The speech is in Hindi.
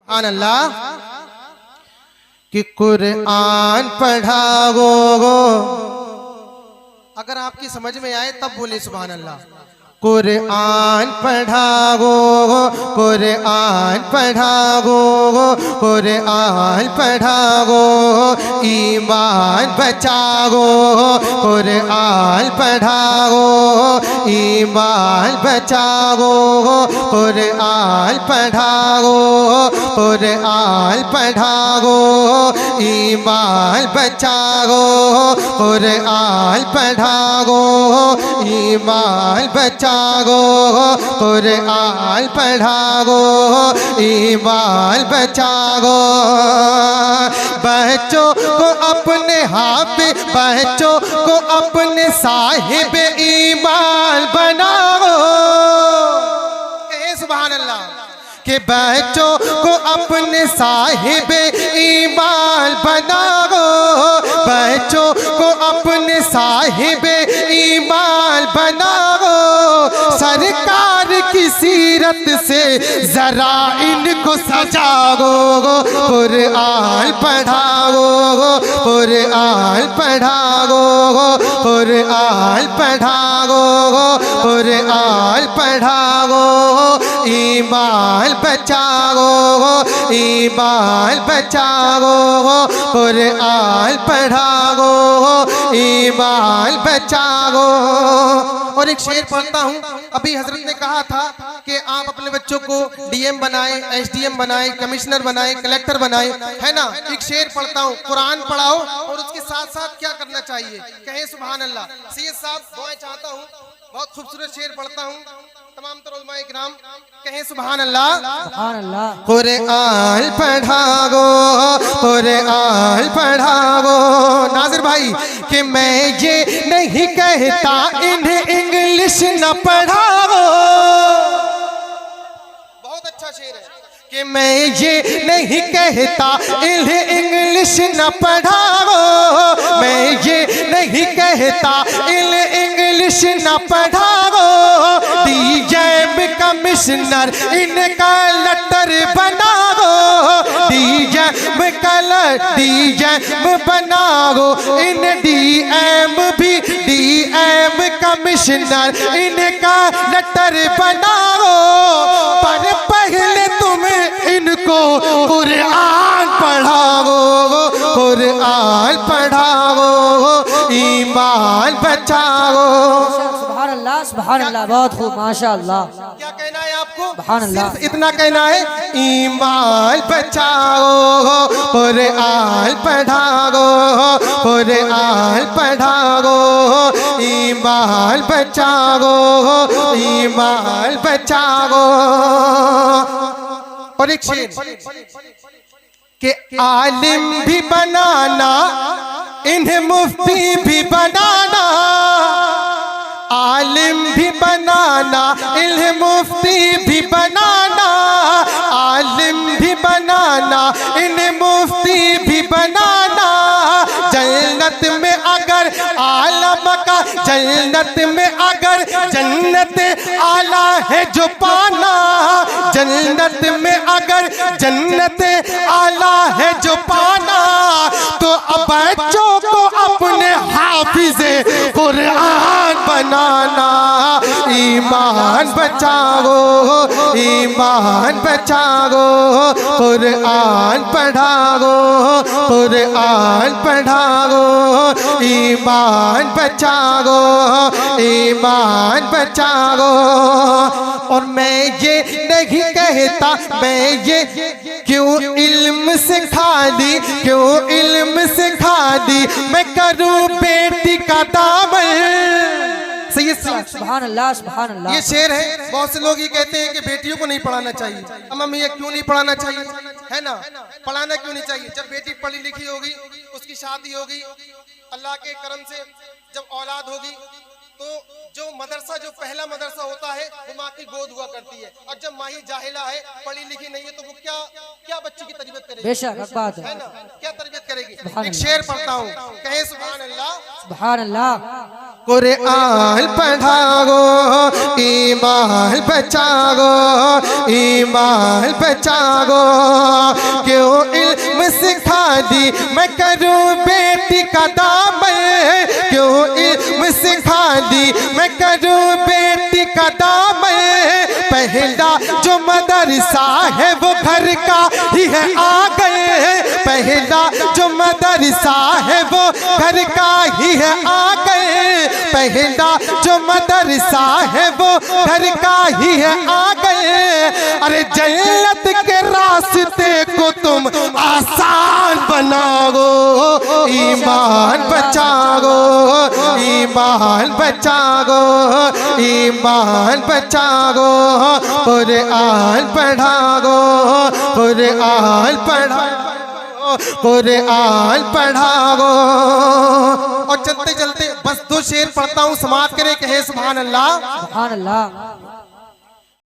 सुभान अल्लाह कि कुरान पढ़ाओ। अगर आपकी समझ में आए तब बोले सुभान अल्लाह। कुरान पढ़ाओ, कुरान पढ़ाओ, कुरान पढ़ाओ, ईमान बचाओ। कुरान पढ़ाओ, ईमान बचाओ। कुरान पढ़ाओ, कुरान पढ़ाओ, ईमान बचाओ। कुरान पढ़ाओ, ईमान बचाओ। कुरान पढ़ाओ, ईमान बचाओ। बच्चों को अपने हाफिज, बच्चों को अपने साहिब ईमान बनाओ। सुभान अल्लाह कि बच्चों को अपने साहिब ईमान बनाओ। बच्चों को अपने साहिब ईमान बनाओ। सरकार की सीरत से जरा इनको सजाओ। कुरान पढ़ाओ, कुरान पढ़ाओ, कुरान पढ़ाओ, कुरान पढ़ाओ। ईमान बचाओ, ईमान बचाओ। कुरान पढ़ाओ, ईमान बचाओ। और एक शेर पढ़ता हूँ। अभी हजरत ने कहा था कि आप अपने बच्चों को डीएम बनाए, एसडीएम बनाए, कमिश्नर बनाए, कलेक्टर बनाए, है ना। एक शेर पढ़ता हूँ। कुरान पढ़ाओ और उसके साथ साथ क्या करना चाहिए, कहें सुभान अल्लाह। सैयद साहब दुआएं चाहता हूँ। बहुत खूबसूरत शेर पढ़ता हूँ। तमाम तर उलमाए किराम कहें सुभान अल्लाह। सुभान अल्लाह। कुरान पढ़ाओ, कुरान पढ़ाओ। नाज़िर भाई कि मैं ये नहीं कहता इन्हें इंग्लिश न पढ़ाओ। बहुत अच्छा शेर है कि मैं ये नहीं कहता इन्हें इंग्लिश न पढ़ाओ। मैं ये नहीं कहता इन्हें इंग्लिश न पढ़ाओ। डीएम कमिश्नर इनका लेटर बनाओ। डीएम कलर डीएम बनाओ। इन डीएम भी डीएम कमिश्नर इनका लेटर बनाओ। पर पहले तुम इनको कुरान पढ़ाओ। कुरान पढ़ाओ, ईमान बचाओ। सुभान अल्लाह, सुभान अल्लाह। बहुत खूब, माशाअल्लाह। क्या कहना है आपको? सुभान अल्लाह। सिर्फ इतना कहना है, ईमान बचाओ। कुरान पढ़ाओ, कुरान पढ़ाओ, ईमान बचाओ, ईमान बचाओ। और एक शेर कि आलिम भी बनाना, इन्हें मुफ्ती भी बनाना। आलिम भी बनाना, इन्हें मुफ्ती भी बनाना। आलिम भी बनाना, इन्हें मुफ्ती भी बनाना। जन्नत में अगर आलम का, जन्नत में अगर जन्नत आला है जो पाना। जन्नत में अगर जन्नत आला है जो पाना, तो अब बच्चों को अपने हाफिज़े कुरान बनाना। ईमान बचाओ, ईमान बचाओ। कुरान पढ़ाओ, कुरान पढ़ाओ, ईमान बचाओ, ईमान बचाओ। और मैं ये नहीं कहता, मैं ये क्यों इल्म से खाली, क्यों इल्म से खाली मैं करूं बेटी का दामन। सुभान अल्लाह, सुभान अल्लाह। ये शेर है। बहुत से लोग ये कहते हैं कि बेटियों को नहीं पढ़ाना चाहिए। अम्मा मियां क्यों नहीं पढ़ाना चाहिए, है ना। पढ़ाना क्यों नहीं चाहिए? जब बेटी पढ़ी लिखी होगी, उसकी शादी होगी, अल्लाह के करम से जब औलाद होगी, तो जो मदरसा, जो पहला मदरसा होता है, वो माँ की गोद हुआ करती है। और जब माँ ही जाहिला है, पढ़ी लिखी नहीं है, तो वो क्या क्या बच्ची की तरबियत करेगी? बेशक बात है ना, क्या तरबियत करेगी? एक शेर पढ़ता हूँ, कहे सुभान अल्लाह। सुभान अल्लाह। कुरान पढ़ाओ, ईमान बचाओ, ईमान बचाओ। दी, मैं करूं बेटी का दामन, क्यों इल्म सिखा दी, मैं करूं बेटी का दामन। पहला जो मदरसा है वो घर का ही है, आ गए। पहला जो मदरसा है वो घर का ही है, आ गए। पहला जो मदरसा है वो घर का ही है, आ गए। अरे जन्नत के रास्ते को तुम आसान बनाओ, ईमान बचाओ, ईमान बचाओ, ईमान बचाओ। कुरान पढ़ाओ, कुरान पढ़ाओ, कुरान पढ़ाओ। और चलते चलते बस 2 शेर पढ़ता हूँ, समाप्त करे कहे सुभान अल्लाह। सुभान अल्लाह।